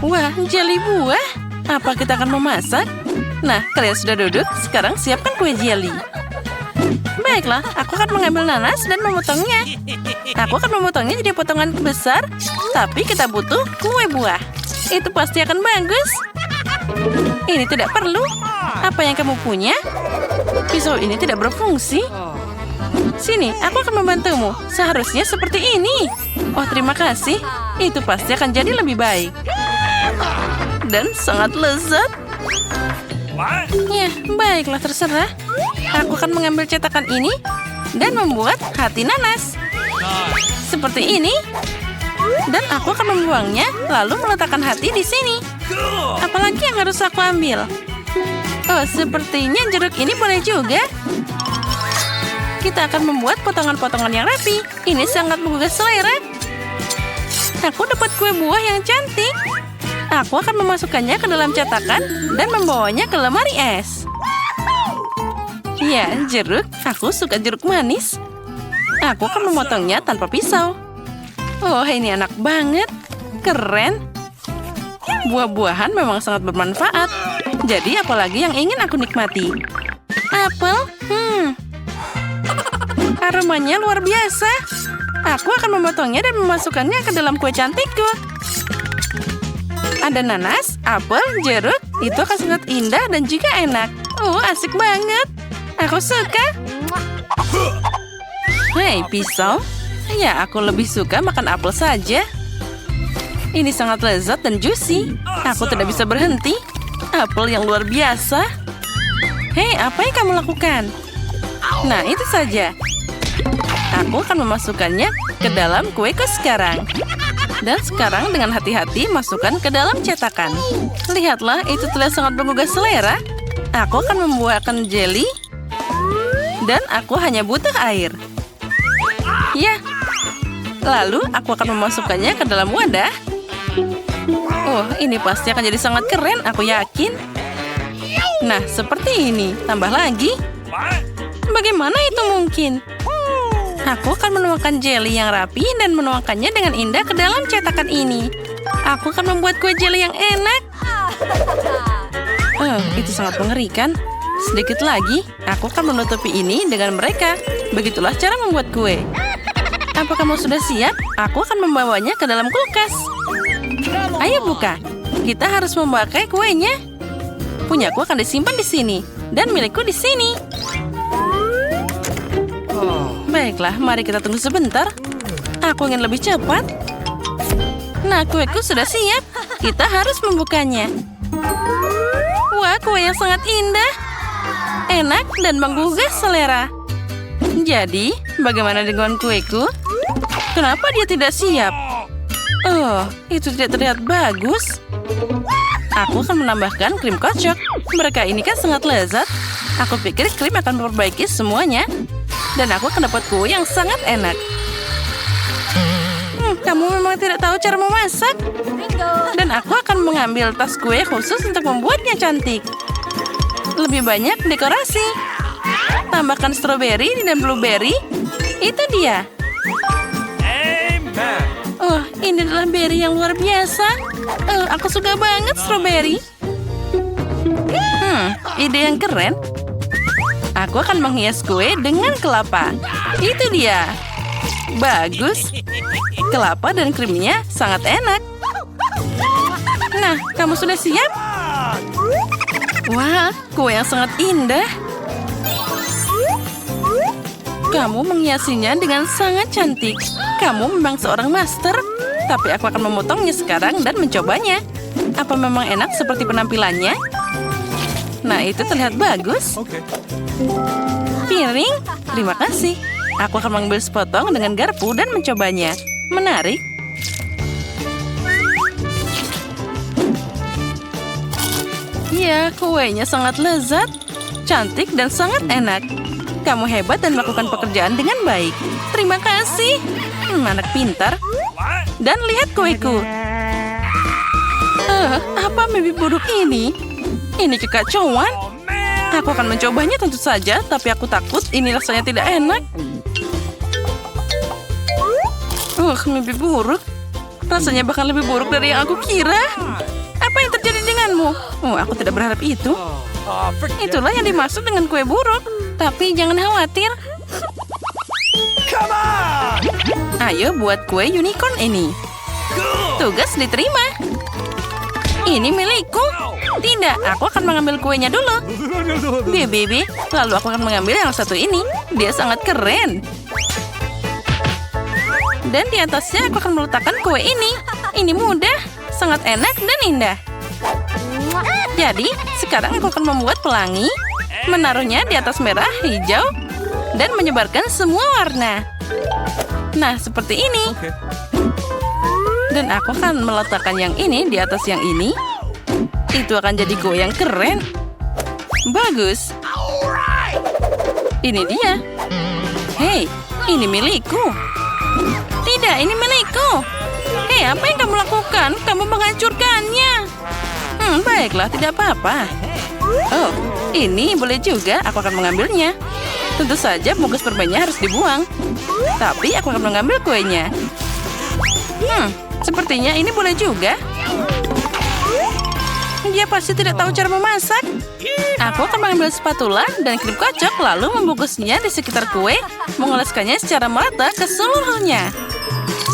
Wah, jelly buah. Apa kita akan memasak? Nah, kalian sudah duduk, sekarang siapkan kue jelly. Baiklah, aku akan mengambil nanas dan memotongnya. Aku akan memotongnya jadi potongan besar, tapi kita butuh kue buah. Itu pasti akan bagus. Ini tidak perlu. Apa yang kamu punya? Pisau ini tidak berfungsi. Sini, aku akan membantumu. Seharusnya seperti ini. Oh, terima kasih. Itu pasti akan jadi lebih baik. Dan sangat lezat. Ya, baiklah terserah. Aku akan mengambil cetakan ini dan membuat hati nanas. Seperti ini. Dan aku akan membuangnya, lalu meletakkan hati di sini. Apalagi yang harus aku ambil? Oh, sepertinya jeruk ini boleh juga. Kita akan membuat potongan-potongan yang rapi. Ini sangat menggugah selera. Aku dapat kue buah yang cantik. Aku akan memasukkannya ke dalam cetakan dan membawanya ke lemari es. Ya, jeruk. Aku suka jeruk manis. Aku akan memotongnya tanpa pisau. Oh, ini enak banget. Keren. Buah-buahan memang sangat bermanfaat. Jadi, apalagi yang ingin aku nikmati? Apel? Aromanya luar biasa. Aku akan memotongnya dan memasukkannya ke dalam kue cantikku. Ada nanas, apel, jeruk. Itu akan sangat indah dan juga enak. Oh, asik banget. Aku suka. Hei, pisau. Ya, aku lebih suka makan apel saja. Ini sangat lezat dan juicy. Aku tidak bisa berhenti. Apel yang luar biasa. Hei, apa yang kamu lakukan? Nah, itu saja. Aku akan memasukkannya ke dalam kueku sekarang. Dan sekarang dengan hati-hati masukkan ke dalam cetakan. Lihatlah, itu terlihat sangat menggugah selera. Aku akan membuatkan jelly. Dan aku hanya butuh air. Ya. Lalu aku akan memasukkannya ke dalam wadah. Oh, ini pasti akan jadi sangat keren, aku yakin. Nah, seperti ini. Tambah lagi. Bagaimana itu mungkin? Aku akan menuangkan jelly yang rapi dan menuangkannya dengan indah ke dalam cetakan ini. Aku akan membuat kue jelly yang enak. Itu sangat mengerikan. Sedikit lagi, aku akan menutupi ini dengan mereka. Begitulah cara membuat kue. Apa kamu sudah siap? Aku akan membawanya ke dalam kulkas. Ayo buka. Kita harus memakai kuenya. Punyaku akan disimpan di sini. Dan milikku di sini. Baiklah, mari kita tunggu sebentar. Aku ingin lebih cepat. Nah, kueku sudah siap. Kita harus membukanya. Wah, kue yang sangat indah. Enak dan menggugah selera. Jadi, bagaimana dengan kueku? Kenapa dia tidak siap? Oh, itu tidak terlihat bagus. Aku akan menambahkan krim kocok. Mereka ini kan sangat lezat. Aku pikir krim akan memperbaiki semuanya. Dan aku akan dapat kue yang sangat enak. Kamu memang tidak tahu cara memasak. Dan aku akan mengambil tas kue khusus untuk membuatnya cantik. Lebih banyak dekorasi. Tambahkan stroberi dan blueberry. Itu dia. Oh, ini adalah berry yang luar biasa. Aku suka banget stroberi. Ide yang keren. Aku akan menghias kue dengan kelapa. Itu dia. Bagus. Kelapa dan krimnya sangat enak. Nah, kamu sudah siap? Wah, kue yang sangat indah. Kamu menghiasinya dengan sangat cantik. Kamu memang seorang master. Tapi aku akan memotongnya sekarang dan mencobanya. Apa memang enak seperti penampilannya? Nah, itu terlihat bagus. Piring, terima kasih. Aku akan mengambil sepotong dengan garpu dan mencobanya. Menarik. Ya, kuenya sangat lezat, cantik dan sangat enak. Kamu hebat dan melakukan pekerjaan dengan baik. Terima kasih. Anak pintar. Dan lihat kueku. Apa mimpi buruk ini? Ini kekacauan. Aku akan mencobanya tentu saja, tapi aku takut ini rasanya tidak enak. Mimpi buruk. Rasanya bahkan lebih buruk dari yang aku kira. Apa yang terjadi denganmu? Oh, aku tidak berharap itu. Itulah yang dimaksud dengan kue buruk. Tapi jangan khawatir. Ayo buat kue unicorn ini. Tugas diterima. Ini milikku. Tidak, aku akan mengambil kuenya dulu. Bibi, lalu aku akan mengambil yang satu ini. Dia sangat keren. Dan di atasnya aku akan meletakkan kue ini. Ini mudah, sangat enak dan indah. Jadi, sekarang aku akan membuat pelangi, menaruhnya di atas merah, hijau, dan menyebarkan semua warna. Nah, seperti ini. Dan aku akan meletakkan yang ini di atas yang ini. Itu akan jadi kue yang keren. Bagus. Ini dia. Hei, ini milikku. Tidak, ini milikku. Hei, apa yang kamu lakukan? Kamu menghancurkannya. Baiklah, tidak apa-apa. Oh, ini boleh juga. Aku akan mengambilnya. Tentu saja bungkus permennya harus dibuang. Tapi aku akan mengambil kuenya. Sepertinya ini boleh juga. Dia pasti tidak tahu cara memasak. Aku akan mengambil spatula dan krim kocok lalu membungkusnya di sekitar kue, mengoleskannya secara merata ke seluruhnya.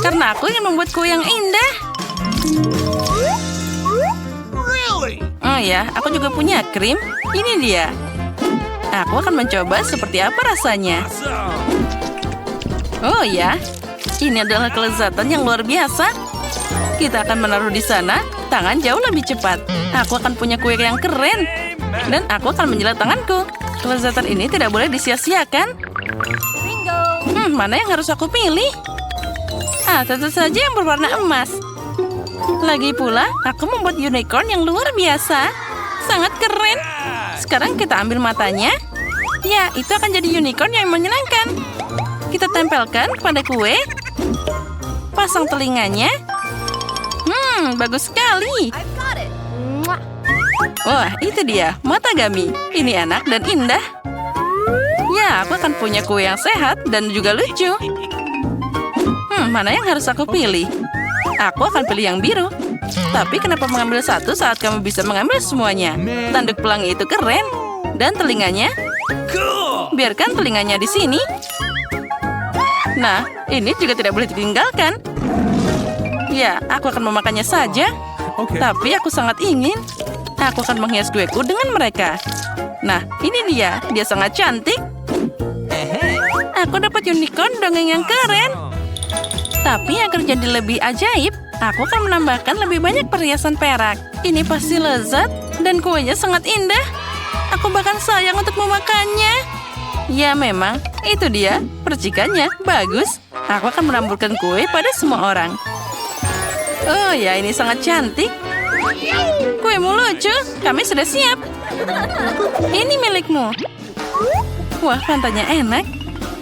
Karena aku ingin membuat kue yang indah. Oh ya, aku juga punya krim. Ini dia. Aku akan mencoba seperti apa rasanya. Oh ya, ini adalah kelezatan yang luar biasa. Kita akan menaruh di sana, tangan jauh lebih cepat. Aku akan punya kue yang keren. Dan aku akan menjilat tanganku. Kelezatan ini tidak boleh disia-siakan. Mana yang harus aku pilih? Tentu saja yang berwarna emas. Lagi pula, aku membuat unicorn yang luar biasa. Sangat keren. Sekarang kita ambil matanya. Ya, itu akan jadi unicorn yang menyenangkan. Kita tempelkan pada kue. Pasang telinganya. Bagus sekali. Wah, itu dia, mata Gami. Ini enak dan indah. Ya, aku akan punya kue yang sehat dan juga lucu. Mana yang harus aku pilih? Aku akan pilih yang biru. Tapi kenapa mengambil satu saat kamu bisa mengambil semuanya? Tanduk pelangi itu keren. Dan telinganya? Biarkan telinganya di sini. Nah, ini juga tidak boleh ditinggalkan. Ya, aku akan memakannya saja. Tapi aku sangat ingin. Aku akan menghias kueku dengan mereka. Nah, ini dia. Dia sangat cantik. Aku dapat unicorn dongeng yang keren. Tapi agar jadi lebih ajaib, aku akan menambahkan lebih banyak perhiasan perak. Ini pasti lezat dan kuenya sangat indah. Aku bahkan sayang untuk memakannya. Ya memang, itu dia. Percikannya bagus. Aku akan menaburkan kue pada semua orang. Oh ya, ini sangat cantik. Kuemu lucu. Kami sudah siap. Ini milikmu. Wah, pantainya enak.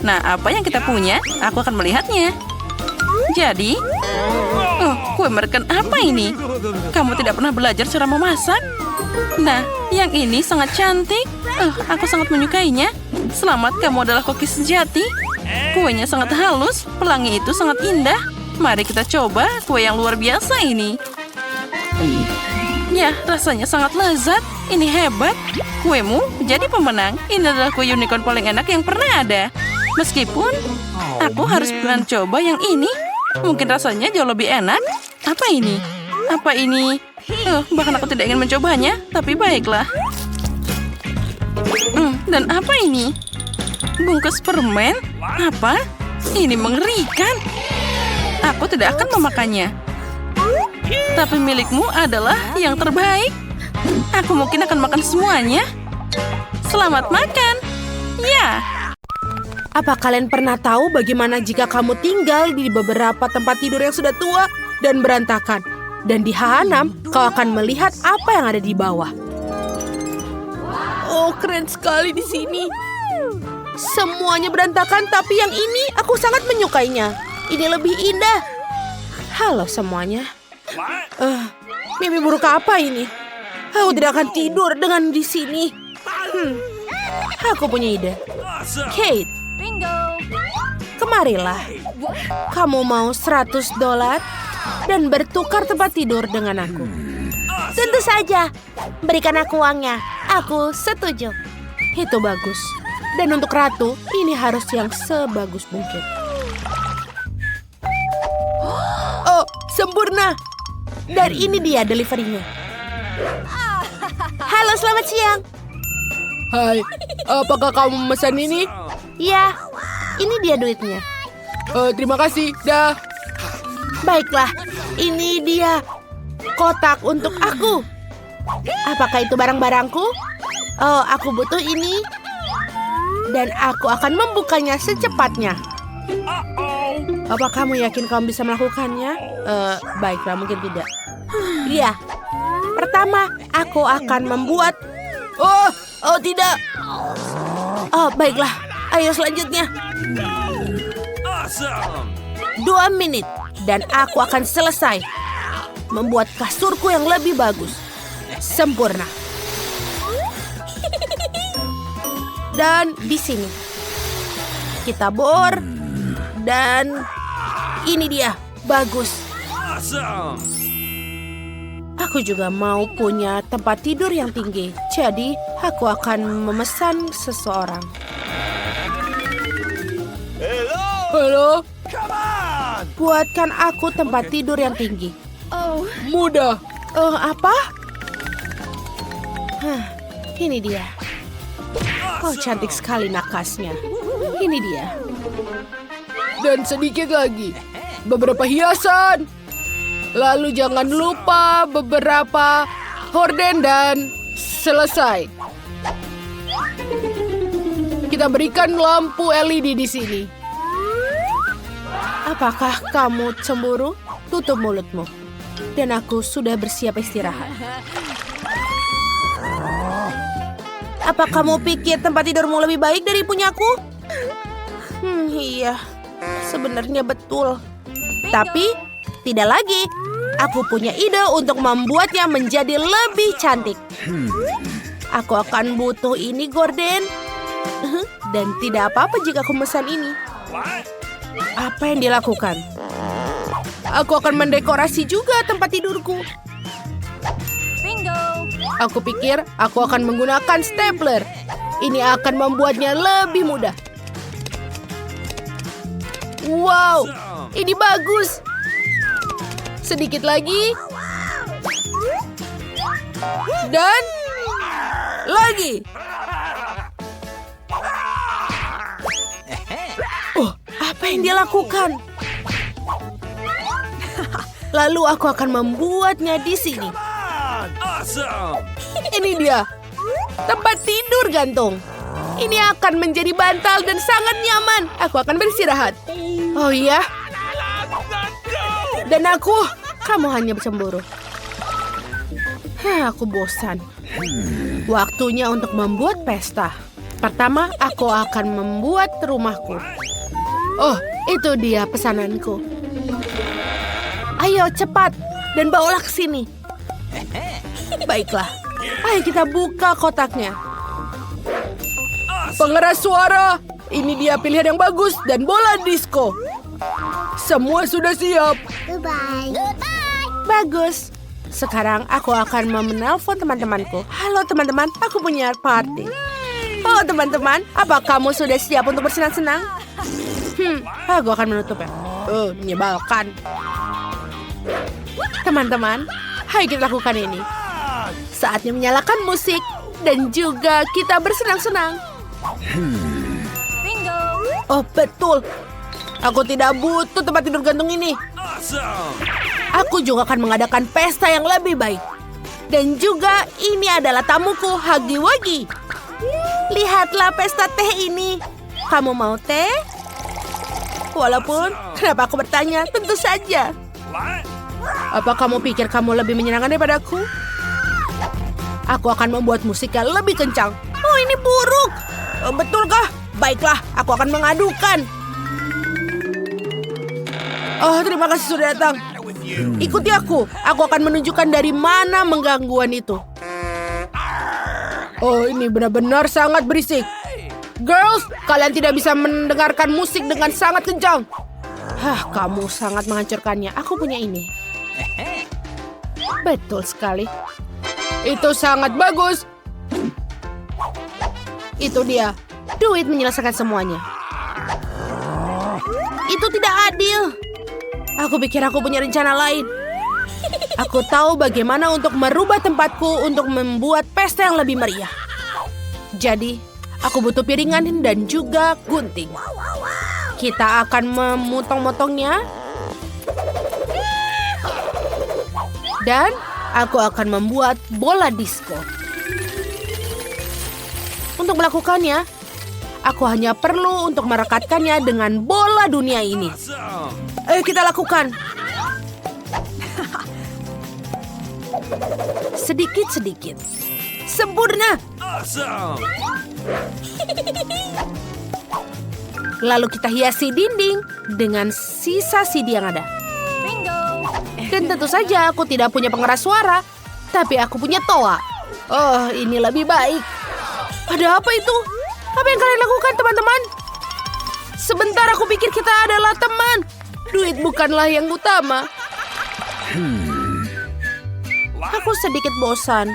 Nah, apa yang kita punya? Aku akan melihatnya. Jadi, kue merekan apa ini? Kamu tidak pernah belajar cara memasak? Nah, yang ini sangat cantik. Aku sangat menyukainya. Selamat, kamu adalah koki sejati. Kuenya sangat halus, pelangi itu sangat indah. Mari kita coba kue yang luar biasa ini. Ya, rasanya sangat lezat. Ini hebat. Kuemu jadi pemenang. Ini adalah kue unicorn paling enak yang pernah ada. Meskipun aku harus mencoba yang ini. Mungkin rasanya jauh lebih enak. Apa ini? Apa ini? Bahkan aku tidak ingin mencobanya. Tapi baiklah. Dan apa ini? Bungkus permen? Apa? Ini mengerikan. Aku tidak akan memakannya. Tapi milikmu adalah yang terbaik. Aku mungkin akan makan semuanya. Selamat makan. Ya. Apa kalian pernah tahu bagaimana jika kamu tinggal di beberapa tempat tidur yang sudah tua dan berantakan? Dan di H6, kau akan melihat apa yang ada di bawah. Oh, keren sekali di sini. Semuanya berantakan, tapi yang ini aku sangat menyukainya. Ini lebih indah. Halo semuanya. Mimpi buruk apa ini? Aku tidak akan tidur dengan di sini. Aku punya ide. Kate, kemarilah. Kamu mau $100? dan bertukar tempat tidur dengan aku. Tentu saja. Berikan aku uangnya. Aku setuju. Itu bagus. Dan untuk ratu, ini harus yang sebagus mungkin. Oh, sempurna. Dan ini dia deliverynya. Halo, selamat siang. Hai, apakah kamu memesan ini? Ya, ini dia duitnya. Terima kasih, dah. Baiklah, ini dia kotak untuk aku. Apakah itu barang-barangku? Oh, aku butuh ini. Dan aku akan membukanya secepatnya. Apa kamu yakin kamu bisa melakukannya? Baiklah, mungkin tidak. Iya. Pertama, aku akan membuat... Oh tidak. Oh, baiklah. Ayo selanjutnya. 2 menit. Dan aku akan selesai. Membuat kasurku yang lebih bagus. Sempurna. Dan di sini kita bor, dan ini dia, bagus. Aku juga mau punya tempat tidur yang tinggi, jadi aku akan memesan seseorang. Halo? Buatkan aku tempat tidur yang tinggi. Mudah. Apa? Ini dia. Oh, cantik sekali nakasnya. Ini dia. Dan sedikit lagi. Beberapa hiasan. Lalu jangan lupa beberapa horden dan selesai. Kita berikan lampu LED di sini. Apakah kamu cemburu? Tutup mulutmu. Dan aku sudah bersiap istirahat. Apa kamu pikir tempat tidurmu lebih baik dari punyaku? Iya, sebenarnya betul. Tapi, tidak lagi. Aku punya ide untuk membuatnya menjadi lebih cantik. Aku akan butuh ini, Gordon. Dan tidak apa-apa jika aku memesan ini. Apa yang dilakukan? Aku akan mendekorasi juga tempat tidurku. Aku pikir aku akan menggunakan stapler. Ini akan membuatnya lebih mudah. Wow, ini bagus. Sedikit lagi. Dan lagi. Oh, apa yang dia lakukan? Lalu aku akan membuatnya di sini. Ini dia, tempat tidur gantung. Ini akan menjadi bantal dan sangat nyaman. Aku akan beristirahat. Oh iya? Dan kamu hanya cemburu. Aku bosan. Waktunya untuk membuat pesta. Pertama, aku akan membuat rumahku. Oh, itu dia pesananku. Ayo cepat dan bawalah ke sini. Baiklah, ayo kita buka kotaknya. Pengeras suara, ini dia pilihan yang bagus dan bola disco. Semua sudah siap. Goodbye. Bagus. Sekarang aku akan menelpon teman-temanku. Halo teman-teman, aku punya party. Oh teman-teman, apa kamu sudah siap untuk bersenang-senang? Aku akan menutupnya. Menyebalkan. Teman-teman, ayo kita lakukan ini. Saatnya menyalakan musik dan juga kita bersenang-senang. Bingo. Oh betul. Aku tidak butuh tempat tidur gantung ini. Aku juga akan mengadakan pesta yang lebih baik. Dan juga ini adalah tamuku, Huggy Wuggy. Lihatlah pesta teh ini. Kamu mau teh? Walaupun, kenapa aku bertanya? Tentu saja. Apa kamu pikir kamu lebih menyenangkan daripada aku? Aku akan membuat musik yang lebih kencang. Oh, ini buruk. Betulkah? Baiklah, aku akan mengadukan. Oh, terima kasih sudah datang. Ikuti aku. Aku akan menunjukkan dari mana menggangguan itu. Oh, ini benar-benar sangat berisik. Girls, kalian tidak bisa mendengarkan musik dengan sangat kencang. Kamu sangat menghancurkannya. Aku punya ini. Betul sekali. Itu sangat bagus. Itu dia. Duit menyelesaikan semuanya. Itu tidak adil. Aku pikir aku punya rencana lain. Aku tahu bagaimana untuk merubah tempatku untuk membuat pesta yang lebih meriah. Jadi, aku butuh piringan dan juga gunting. Kita akan memotong-motongnya. Dan aku akan membuat bola disco. Untuk melakukannya, aku hanya perlu untuk merekatkannya dengan bola dunia ini. Ayo kita lakukan. Sedikit-sedikit. Sempurna. Lalu kita hiasi dinding dengan sisa CD yang ada. Dan tentu saja aku tidak punya pengeras suara, tapi aku punya toa. Oh, ini lebih baik. Ada apa itu? Apa yang kalian lakukan, teman-teman? Sebentar, aku pikir kita adalah teman. Duit bukanlah yang utama. Aku sedikit bosan.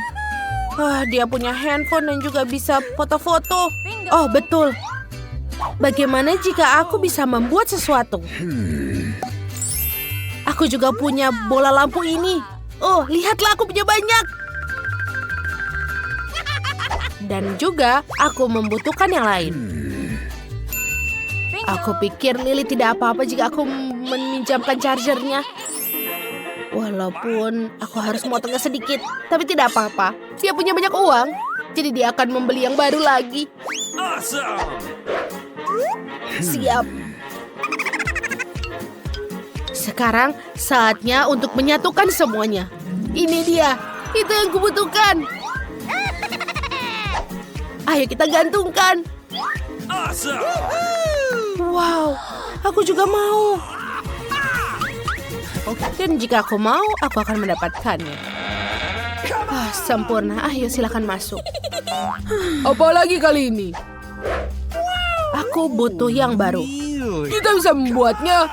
Dia punya handphone dan juga bisa foto-foto. Oh, betul. Bagaimana jika aku bisa membuat sesuatu? Aku juga punya bola lampu ini. Oh, lihatlah aku punya banyak. Dan juga aku membutuhkan yang lain. Aku pikir Lily tidak apa-apa jika aku meminjamkan chargernya. Walaupun aku harus motongnya sedikit, tapi tidak apa-apa. Dia punya banyak uang, jadi dia akan membeli yang baru lagi. Siap. Sekarang saatnya untuk menyatukan semuanya. Ini dia, itu yang kubutuhkan. Ayo kita gantungkan. Wow, aku juga mau. Dan jika aku mau, aku akan mendapatkannya. Sempurna. Ayo silakan masuk. Apalagi kali ini? Aku butuh yang baru. Kita bisa membuatnya.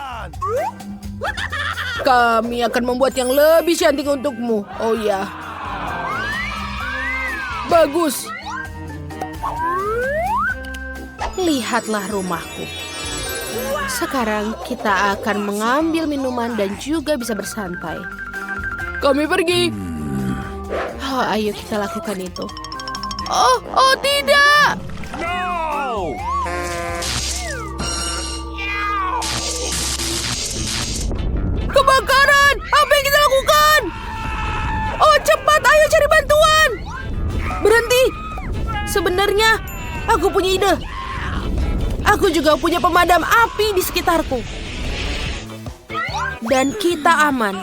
Kami akan membuat yang lebih cantik untukmu. Oh ya. Bagus. Lihatlah rumahku. Sekarang kita akan mengambil minuman dan juga bisa bersantai. Kami pergi. Ayo kita lakukan itu. Oh tidak. No! Kebakaran! Apa yang kita lakukan? Oh, cepat, ayo cari bantuan. Berhenti. Sebenarnya, aku punya ide. Aku juga punya pemadam api di sekitarku. Dan kita aman.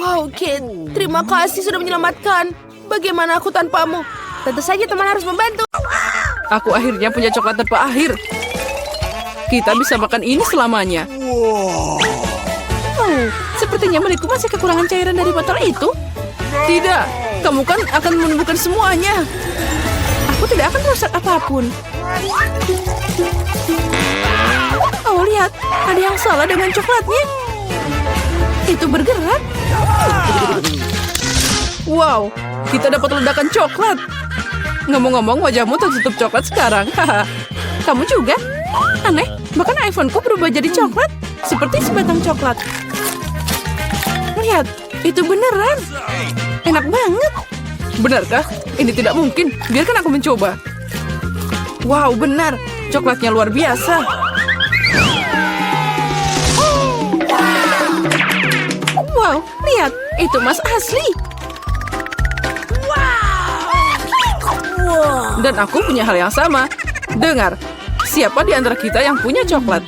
Wow, Kit, terima kasih sudah menyelamatkan. Bagaimana aku tanpamu? Tentu saja teman harus membantu. Aku akhirnya punya coklat tanpa akhir. Kita bisa makan ini selamanya. Oh, sepertinya milikku masih kekurangan cairan dari botol itu. Tidak, kamu kan akan menemukan semuanya. Aku tidak akan merusak apapun. Oh, lihat, ada yang salah dengan coklatnya. Itu bergerak. Wow, kita dapat ledakan coklat. Ngomong-ngomong, wajahmu tertutup coklat sekarang. Kamu juga? Aneh, bahkan iPhone-ku berubah jadi coklat. Seperti sebatang coklat. Lihat, itu beneran. Enak banget. Benarkah? Ini tidak mungkin. Biarkan aku mencoba. Wow, benar. Coklatnya luar biasa. Wow, lihat. Itu emas asli. Dan aku punya hal yang sama. Dengar, siapa di antara kita yang punya coklat?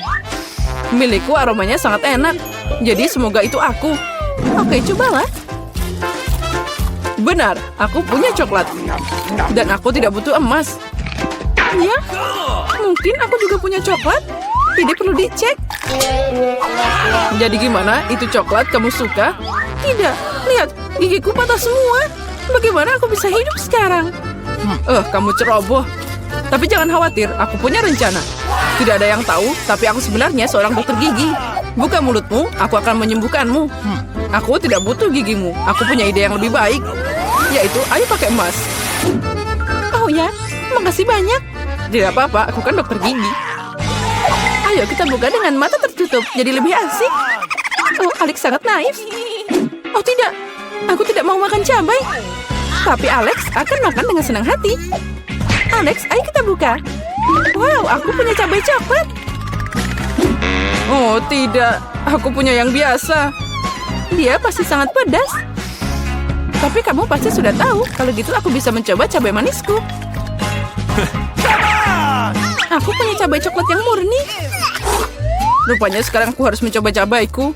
Milikku aromanya sangat enak. Jadi semoga itu aku. Oke, cobalah. Benar, aku punya coklat. Dan aku tidak butuh emas. Ya, mungkin aku juga punya coklat. Tidak perlu dicek. Jadi gimana? Itu coklat kamu suka? Tidak, lihat, gigiku patah semua. Bagaimana aku bisa hidup sekarang? Kamu ceroboh. Tapi jangan khawatir, aku punya rencana. Tidak ada yang tahu, tapi aku sebenarnya seorang dokter gigi. Buka mulutmu, aku akan menyembuhkanmu. Aku tidak butuh gigimu. Aku punya ide yang lebih baik, yaitu ayo pakai emas. Oh ya, makasih banyak. Tidak apa-apa, aku kan dokter gigi. Ayo kita buka dengan mata tertutup, jadi lebih asik. Oh, Alex sangat naif. Oh tidak, aku tidak mau makan cabai. Tapi Alex akan makan dengan senang hati. Alex, ayo kita buka. Wow, aku punya cabai coklat. Oh tidak, aku punya yang biasa. Dia pasti sangat pedas. Tapi kamu pasti sudah tahu, kalau gitu aku bisa mencoba cabai manisku. Aku punya cabai coklat yang murni. Rupanya sekarang aku harus mencoba cabaiku.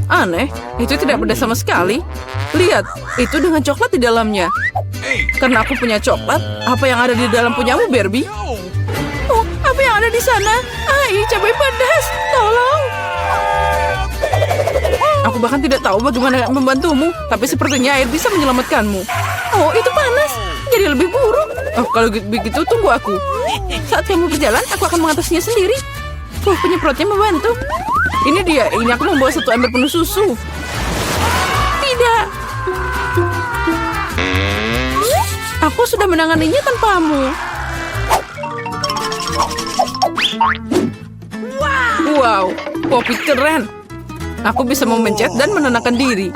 Aneh, itu tidak pedas sama sekali. Lihat, itu dengan coklat di dalamnya. Karena aku punya coklat, apa yang ada di dalam punyamu, Barbie? Oh, apa yang ada di sana? Ai, cabai pedas, tolong. Aku bahkan tidak tahu bagaimana membantumu, tapi sepertinya air bisa menyelamatkanmu. Oh, itu panas, jadi lebih buruk. Oh, kalau begitu tunggu aku. Saat kamu berjalan, aku akan mengatasinya sendiri. Penyemprotnya membantu. Ini dia, ini aku membawa 1 ember penuh susu. Tidak. Aku sudah menanganinya tanpamu. Wow, Poppy keren. Aku bisa memencet dan menenangkan diri.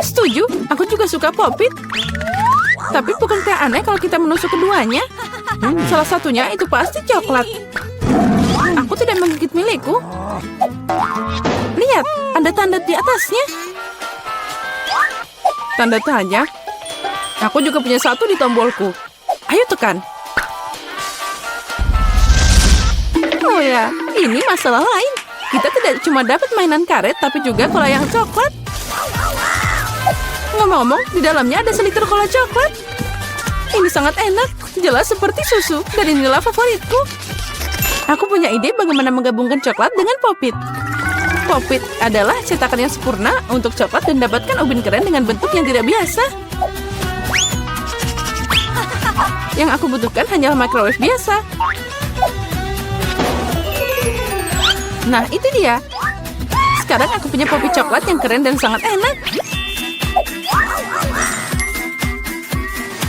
Setuju, aku juga suka Poppy. Tapi bukankah aneh kalau kita menusuk keduanya? Salah satunya itu pasti coklat. Aku tidak menggigit milikku. Lihat, ada tanda di atasnya. Tanda tanya. Aku juga punya 1 di tombolku. Ayo tekan. Oh ya, ini masalah lain. Kita tidak cuma dapat mainan karet, tapi juga cola yang coklat. Ngomong-ngomong, di dalamnya ada seliter cola coklat. Ini sangat enak, jelas seperti susu, dan inilah favoritku. Aku punya ide bagaimana menggabungkan coklat dengan Pop-It. Pop-It adalah cetakan yang sempurna untuk coklat dan dapatkan ubin keren dengan bentuk yang tidak biasa. Yang aku butuhkan hanyalah microwave biasa. Nah, itu dia. Sekarang aku punya Pop-It coklat yang keren dan sangat enak.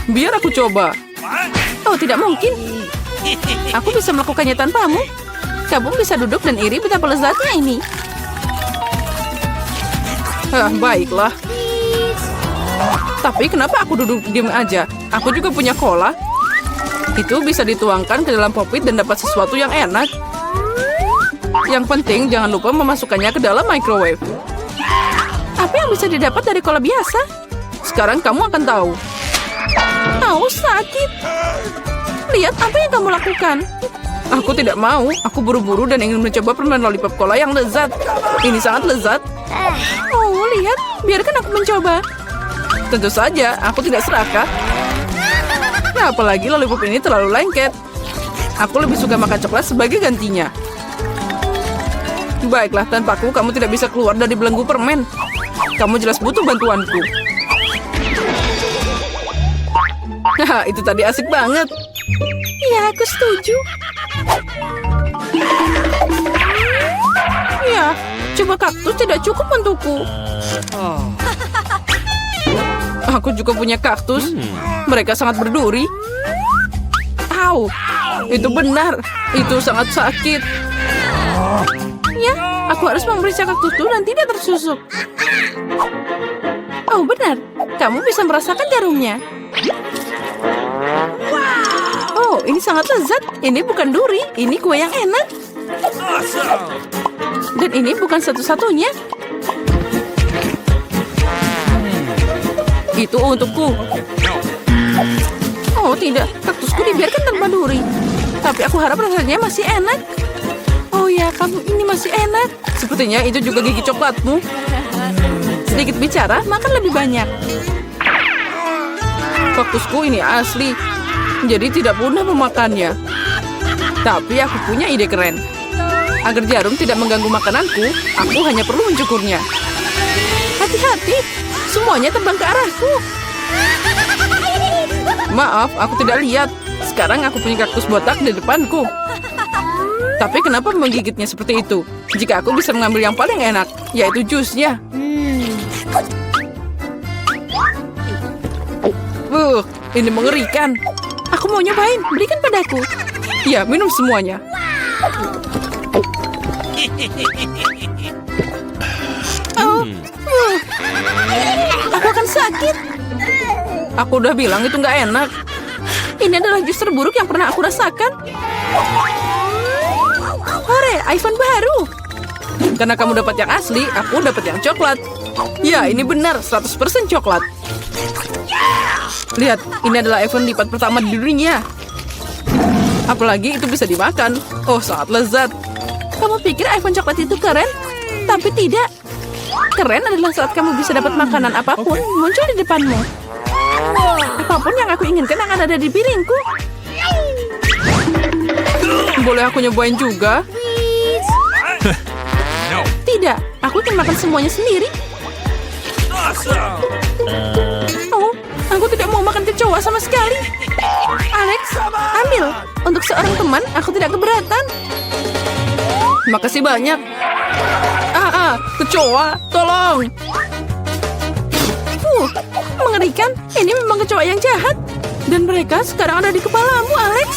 Biar aku coba. Oh, tidak mungkin. Aku bisa melakukannya tanpamu. Kamu bisa duduk dan iri betapa lezatnya ini. Baiklah. Tapi kenapa aku duduk diam aja? Aku juga punya cola. Itu bisa dituangkan ke dalam Pop-It dan dapat sesuatu yang enak. Yang penting jangan lupa memasukkannya ke dalam microwave. Apa yang bisa didapat dari cola biasa? Sekarang kamu akan tahu. Oh, sakit. Lihat apa yang kamu lakukan. Aku tidak mau. Aku buru-buru dan ingin mencoba permen lollipop cola yang lezat. Ini sangat lezat. Oh, lihat. Biarkan aku mencoba. Tentu saja, aku tidak serakah. Nah, apalagi lollipop ini terlalu lengket. Aku lebih suka makan coklat sebagai gantinya. Baiklah, tanpaku kamu tidak bisa keluar dari belenggu permen. Kamu jelas butuh bantuanku. Haha, itu tadi asik banget. Ya, aku setuju. Ya, coba kaktus tidak cukup untukku. Aku juga punya kaktus. Mereka sangat berduri. Au, itu benar. Itu sangat sakit. Ya, aku harus memeriksa kaktusku dan tidak tersusuk. Oh, benar. Kamu bisa merasakan jarumnya. Oh, ini sangat lezat. Ini bukan duri, ini kue yang enak. Dan ini bukan satu-satunya. Itu untukku. Oh, tidak. Kaktusku dibiarkan tanpa duri. Tapi aku harap rasanya masih enak. Oh ya, kamu ini masih enak. Sepertinya itu juga gigi coklatmu. Sedikit bicara, makan lebih banyak. Kaktusku ini asli. Jadi tidak mudah memakannya. Tapi aku punya ide keren. Agar jarum tidak mengganggu makananku, aku hanya perlu mencukurnya. Hati-hati, semuanya terbang ke arahku. Maaf, aku tidak lihat. Sekarang aku punya kaktus botak di depanku. Tapi kenapa menggigitnya seperti itu? Jika aku bisa mengambil yang paling enak, yaitu jusnya. Ini mengerikan. Aku mau nyobain, berikan padaku. Ya, minum semuanya. Aku akan sakit. Aku udah bilang itu nggak enak. Ini adalah jus terburuk yang pernah aku rasakan. Hore, iPhone baru. Karena kamu dapat yang asli, aku dapat yang coklat. Ya, ini benar, 100% coklat. Lihat, ini adalah iPhone lipat pertama di dunia. Apalagi itu bisa dimakan. Oh, sangat lezat. Kamu pikir iPhone coklat itu keren? Tapi tidak. Keren adalah saat kamu bisa dapat makanan apapun muncul di depanmu. Apapun yang aku inginkan akan ada di piringku. Boleh aku nyobain juga? Tidak, aku ingin makan semuanya sendiri. Oh, aku tidak mau makan kecoa sama sekali. Alex, ambil. Untuk seorang teman, aku tidak keberatan. Makasih banyak. Kecoa, tolong. Mengerikan. Ini memang kecoa yang jahat. Dan mereka sekarang ada di kepalamu, Alex.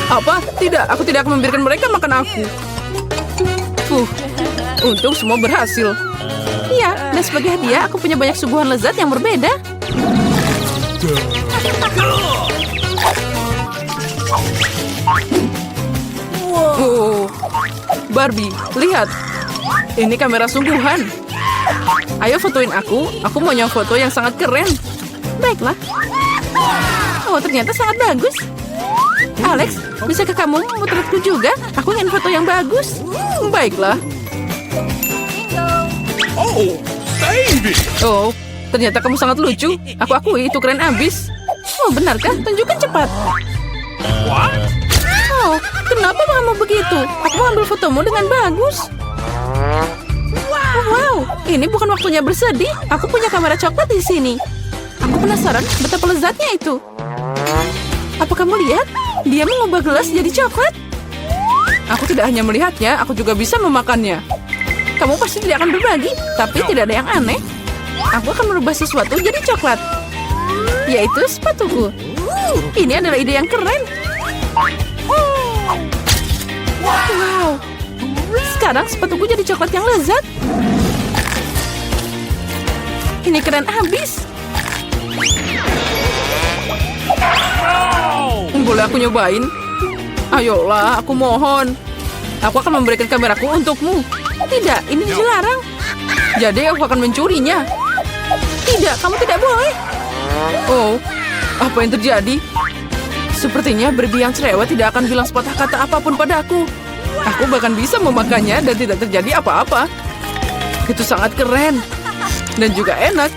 Apa? Tidak, aku tidak akan membiarkan mereka makan aku. Untung semua berhasil. Iya, dan sebagai hadiah aku punya banyak suguhan lezat yang berbeda. Barbie, lihat. Ini kamera sungguhan. Ayo fotoin aku mau yang foto yang sangat keren. Baiklah. Oh, ternyata sangat bagus. Alex, bisakah kamu memotretku juga? Aku ingin foto yang bagus. Baiklah. Oh, ternyata kamu sangat lucu. Aku akui itu keren abis. Oh, benarkah? Tunjukkan cepat. Oh, kenapa kamu begitu? Aku mau ambil fotomu dengan bagus. Wow, ini bukan waktunya bersedih. Aku punya kamera coklat di sini. Aku penasaran betapa lezatnya itu. Apa kamu lihat? Dia mengubah gelas jadi coklat. Aku tidak hanya melihatnya, aku juga bisa memakannya. Kamu pasti tidak akan berbagi, tapi tidak ada yang aneh. Aku akan merubah sesuatu jadi coklat. Yaitu sepatuku. Ini adalah ide yang keren. Wow. Sekarang sepatuku jadi coklat yang lezat. Ini keren abis. Boleh aku nyobain? Ayolah, aku mohon. Aku akan memberikan kameraku untukmu. Tidak, ini dilarang. Jadi aku akan mencurinya. Tidak, kamu tidak boleh. Oh, apa yang terjadi? Sepertinya Barbie yang cerewet tidak akan bilang sepatah kata apapun padaku. Aku bahkan bisa memakannya dan tidak terjadi apa-apa. Itu sangat keren. Dan juga enak.